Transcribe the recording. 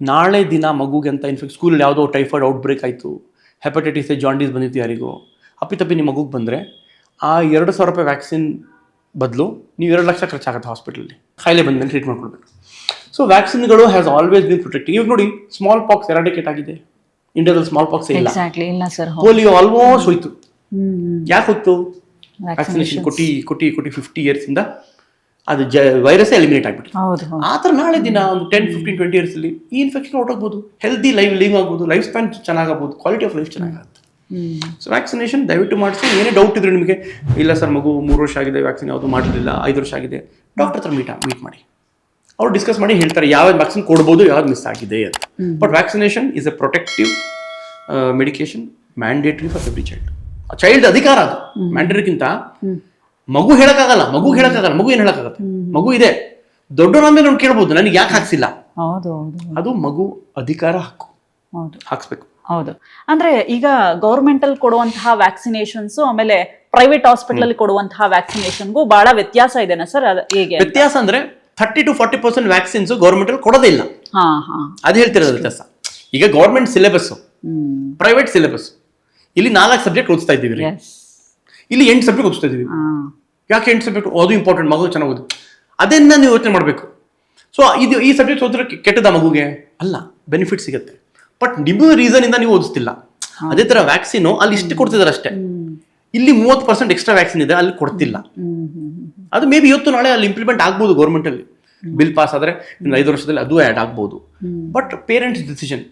ನಾಳೆ ದಿನ ಮಗುಗೆ ಅಂತ ಸ್ಕೂಲಲ್ಲಿ ಯಾವುದೋ ಟೈಫಾಯ್ಡ್ ಔಟ್ಬ್ರೇಕ್ ಆಯಿತು, ಹೆಪಟೈಟಿಸ್ ಜಾಂಡೀಸ್ ಬಂದಿತ್ತು ಯಾರಿಗೂ, ಅಪ್ಪಿತಪ್ಪಿ ನಿಮ್ಮ ಮಗುಗೆ ಬಂದರೆ ಆ 2,000 ರೂಪಾಯಿ ವ್ಯಾಕ್ಸಿನ್ ಬದಲು ನೀವು 2 ಲಕ್ಷ ಖರ್ಚಾಗುತ್ತೆ ಹಾಸ್ಪಿಟಲಲ್ಲಿ, ಕಾಯಿಲೆ ಬಂದಮೇಲೆ ಟ್ರೀಟ್ ಮಾಡ್ಕೊಳ್ಬೇಕು. ಸೊ ವ್ಯಾಕ್ಸಿನ್ಗಳು ಹ್ಯಾಸ್ ಆಲ್ವೇಸ್ ಬಿನ್ ಪ್ರೊಟೆಕ್ಟಿವ್. ಇವಾಗ ನೋಡಿ, ಸ್ಮಾಲ್ ಪಾಕ್ಸ್ ಎರಾಡಿಕೇಟ್ ಆಗಿದೆ ಇಂಡಿಯಾದಲ್ಲಿ, ಸ್ಮಾಲ್ ಪಾಕ್ಸ್ ಇಲ್ಲ. ಪೋಲಿಯೋ ಆಲ್ಮೋಸ್ಟ್ ಹೋಯ್ತು. ಯಾಕೆ ಹೋಯ್ತು? ವ್ಯಾಕ್ಸಿನೇಷನ್ ಕೊಟ್ಟು 50 ಇಯರ್ಸಿಂದ ಅದು ವೈರಸ್ಸೇ ಎಲಿಮಿನೇಟ್ ಆಗಿಬಿಟ್ಟು. ಆ ಥರ ನಾಳೆ ದಿನ ಒಂದು 10-15-20 ಇಯರ್ಸಲ್ಲಿ ಈ ಇನ್ಫೆಕ್ಷನ್ ಹೊರಟೋಗ್ಬೋದು, ಹೆಲ್ದಿ ಲಿವ್ ಆಗ್ಬೋದು, ಲೈಫ್ ಸ್ಪ್ಯಾನ್ ಚೆನ್ನಾಗಾಗ್ಬೋದು, ಕ್ವಾಲಿಟಿ ಆಫ್ ಲೈಫ್ ಚೆನ್ನಾಗುತ್ತೆ. ಸೊ ವ್ಯಾಕ್ಸಿನೇಷನ್ ದಯವಿಟ್ಟು ಮಾಡಿಸಿ. ಏನೇ ಡೌಟ್ ಇದ್ರೆ ನಿಮಗೆ, ಇಲ್ಲ ಸರ್ ಮಗು 3 ವರ್ಷ ಆಗಿದೆ, ವ್ಯಾಕ್ಸಿನ್ ಯಾವುದು ಮಾಡಲಿಲ್ಲ, 5 ವರ್ಷ ಆಗಿದೆ, ಡಾಕ್ಟರ್ ಹತ್ರ ಮೀಟ್ ಮಾಡಿ, ಅವ್ರು ಡಿಸ್ಕಸ್ ಮಾಡಿ ಹೇಳ್ತಾರೆ ಯಾವ್ದು ವ್ಯಾಕ್ಸಿನ್ ಕೊಡ್ಬೋದು, ಯಾವ್ದು ಮಿಸ್ ಆಗಿದೆ ಅಂತ. But vaccination is A protective medication, mandatory for every child ಅಧಿಕಾರ. ಅದು ಮ್ಯಾಂಡೇಟರಿಗಿಂತ ಮಗು ಹೇಳಕ್ಕಾಗಲ್ಲ, ಮಗು ಏನು ಹೇಳಕ್ಕಾಗತ್ತೆ? ಮಗು ಇದೆ, ದೊಡ್ಡವರಾದ್ಮೇಲೆ ನಾವು ಕೇಳ್ಬೋದು ನನಗೆ ಯಾಕೆ ಹಾಕ್ಸಿಲ್ಲ. ಅದು ಮಗು ಅಧಿಕಾರ, ಹಕ್ಕು, ಹಾಕ್ಸ್ಬೇಕು. ಹೌದು. ಅಂದ್ರೆ ಈಗ ಗೌರ್ಮೆಂಟ್ ಅಲ್ಲಿ ಕೊಡುವಂತಹ ವ್ಯಾಕ್ಸಿನೇಷನ್ಸ್ ಆಮೇಲೆ ಪ್ರೈವೇಟ್ ಹಾಸ್ಪಿಟಲ್ ಅಲ್ಲಿ ಕೊಡುವಂತಹ ವ್ಯಾಕ್ಸಿನೇಷನ್ಗೂ ಬಹಳ ವ್ಯತ್ಯಾಸ ಇದೆನಾ ಸರ್? ಹೇಗೆ ವ್ಯತ್ಯಾಸ ಅಂದ್ರೆ 30-40% ವ್ಯಾಕ್ಸಿನ್ಸ್ ಗೌರ್ಮೆಂಟ್ ಅಲ್ಲಿ ಕೊಡೋದೇ ಇಲ್ಲ. ಅದು ಹೇಳ್ತಿರೋದು ವ್ಯತ್ಯಾಸ. ಈಗ ಗೌರ್ಮೆಂಟ್ ಸಿಲೆಬಸ್, ಪ್ರೈವೇಟ್ ಸಿಲೆಬಸ್. ಇಲ್ಲಿ 4 ಸಬ್ಜೆಕ್ಟ್ ಓದಿಸ್ತಾ ಇದ್ದೀವಿ, ಇಲ್ಲಿ 8 ಸಬ್ಜೆಕ್ಟ್ ಓದಿಸ್ತಾ ಇದೀವಿ. ಯಾಕೆ 8 ಸಬ್ಜೆಕ್ಟ್? ಅದು ಇಂಪಾರ್ಟೆಂಟ್, ಮಗು ಚೆನ್ನಾಗಿ ಓದಿ. ಅದನ್ನ ನೀವು ಯೋಚನೆ ಮಾಡಬೇಕು. ಸೊ ಈ ಸಬ್ಜೆಕ್ಟ್ ಓದಿದ್ರೆ ಕೆಟ್ಟದ ಮಗುಗೆ ಅಲ್ಲ, ಬೆನಿಫಿಟ್ ಸಿಗುತ್ತೆ. ಬಟ್ ನಿಮ್ಮ ರೀಸನ್ ಇಂದ ನೀವು ಓದಿಸ್ತಿಲ್ಲ. ಅದೇ ತರ ವ್ಯಾಕ್ಸಿನ್ ಅಲ್ಲಿ ಇಷ್ಟು ಕೊಡ್ತಿದ್ದಾರೆ ಅಷ್ಟೇ, ಇಲ್ಲಿ 30% ಎಕ್ಸ್ಟ್ರಾ ವ್ಯಾಕ್ಸಿನ್ ಇದೆ, ಅಲ್ಲಿ ಕೊಡ್ತಿಲ್ಲ. ಅದು ಮೇ ಬಿ ಇವತ್ತು ನಾಳೆ ಅಲ್ಲಿ ಇಂಪ್ಲಿಮೆಂಟ್ ಆಗ್ಬೋದು, ಗೌರ್ಮೆಂಟ್ ಅಲ್ಲಿ ಬಿಲ್ ಪಾಸ್ ಆದ್ರೆ 5 ವರ್ಷದಲ್ಲಿ ಅದು ಆ್ಯಡ್ ಆಗ್ಬೋದು. But parents decision.